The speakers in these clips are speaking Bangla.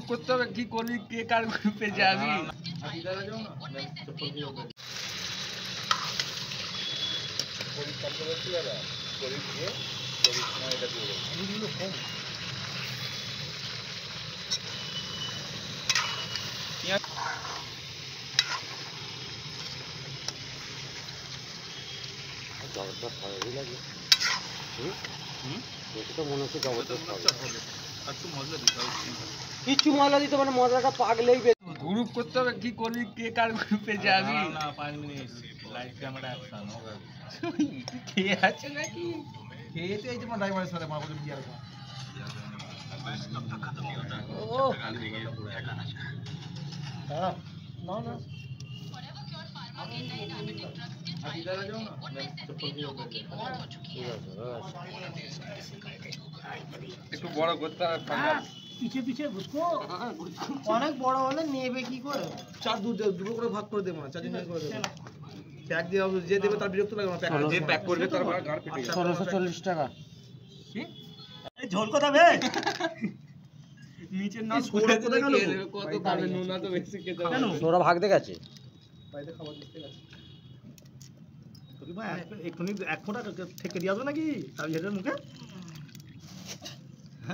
করতে হবে, কি করবি, কে কার গ্রুপে যাবি? কিচ্ছু মশলা দিতে মানে মশলাটা পাকলেই গ্রুপ করতে হবে, কি করবি, কে কার গ্রুপে যাবি? লাইভ ক্যামেরা অ্যাকশন খেয়ে আছে নাকি? খেয়েতে এই যে আমার ড্রাইভারের সাথে মা বলে বিয়ার খাওয়া ও না না একটু বড় করতে হবে। পিছে পিছে ঘুষকো অনেক বড় হলে নেবে কি করে? চার দুটো করে ভাগ করে দেবো না, চার দিন করে দেবো। প্যাক দিয়ে যে দেবে তার বিরক্ত লাগবে না, যে প্যাক করবে তার গাড় পেটে যাবে। 1640 টাকা। এই ঝোল কথা বে নিচের নাম করে দিলে খেয়ে নেবে, কত খাবে, নুনা তো বেশি খেতে হবে। তোরা ভাগ দে গেছে বাইরে খাবার দিতে গেছে তোকে ভাই একটুনি এক ফোঁটা থেকে দিয়ে আসবে নাকি তার যেটার মুখে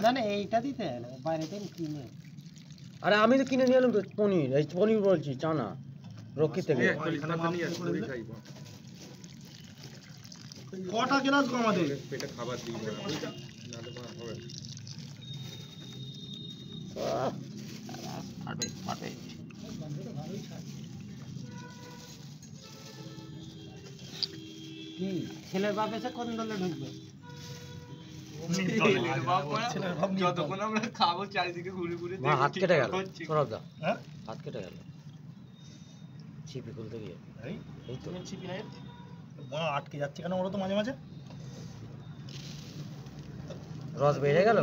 না না এইটা দিতে না বাইরেতে কিনে। আরে আমি তো কিনে নিয়ে এলাম তো পনির, এই পনির বলছি চানা রক্ষী থেকে। কটা গ্লাস গো আমাদের পেটে খাবার দিই না, নালে কোনো হবে না। কি ছেলের বাপ এসে কোন দলে ঢুকবে? যতক্ষণ আমরা খাবো চারিদিকে ঘুরে ঘুরে মা হাত কেটে গেল, হচ্ছে। সরব দা হ্যাঁ হাত কেটে গেল ছিপি খুলতে গিয়ে। এই তো তুমি ছিপি নাই মা আটকে যাচ্ছে কেন বলো তো মাঝে মাঝে রস বেড়ে গেল।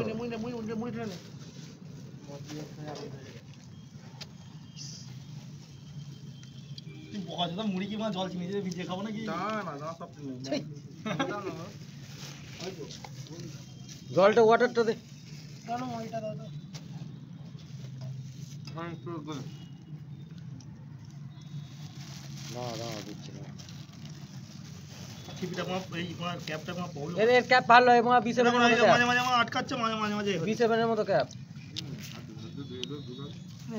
মুড়ি টেনে তুই বকা দিতাম মুড়ি কি মা জল চিনি দিয়ে ভিজিয়ে খাবো নাকি? না সব জলটা ওয়াটারটা দে। কেন ওইটা দাও তো। না না দিচ্ছি না। ছিপিটা মা এই মা ক্যাপটা মা পড়লো এর ক্যাপ ভালো হয় মা, B7 এর মতো মাঝে ক্যাপ, মাঝে মা আটকাচ্ছে মাঝে মাঝে মাঝে B7 এর মতো ক্যাপ।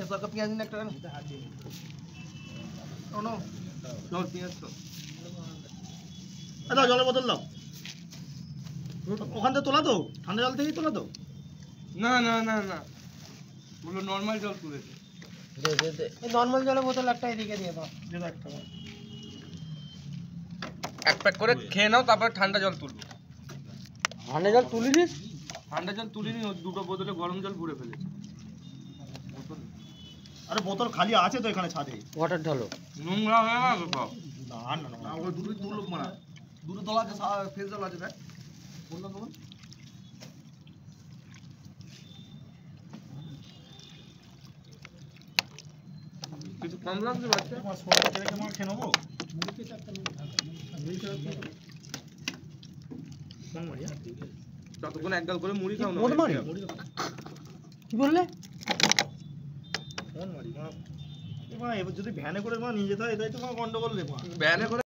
সরকার পেঁয়াজ নিন একটা নো চল পেঁয়াজ তো। দাও জলের বোতল দাও ওখান থেকে তোলা তো ঠান্ডা জল থেকেই তোলা তো না না না না, ওগুলো নর্মাল জল তুলেছে। দে দে দে এই নরমাল জলের বোতল একটা এদিকে দিয়ে দাও। যেটা একটা এক প্যাক করে খেয়ে নাও, তারপর ঠান্ডা জল তুলবো। ঠান্ডা জল তুলি দিস। ঠান্ডা জল তুলিনি, ও দুটো বোতলে গরম জল ভরে ফেলেছে। আরে বোতল খালি আছে তো এখানে ছাদে ওয়াটার ঢালো। নোংরা হয়ে গেল সব। না না না ওই দুটোই তুললো মারা দুটো তলা আছে ফেস জল আছে দেখ বললাম তোমার কিছু কম লাগছে বাচ্চা? তোমার সোনা রেখে মার খেয়ে নেবো ততক্ষণ এক গাল করে মুড়ি খাও না। মোট মারি কি বললে? ফোন মারি মা এবার যদি ভ্যানে করে মা নিয়ে যেতে হয় এটাই তো মা গন্ডগোল রে মা ভ্যানে করে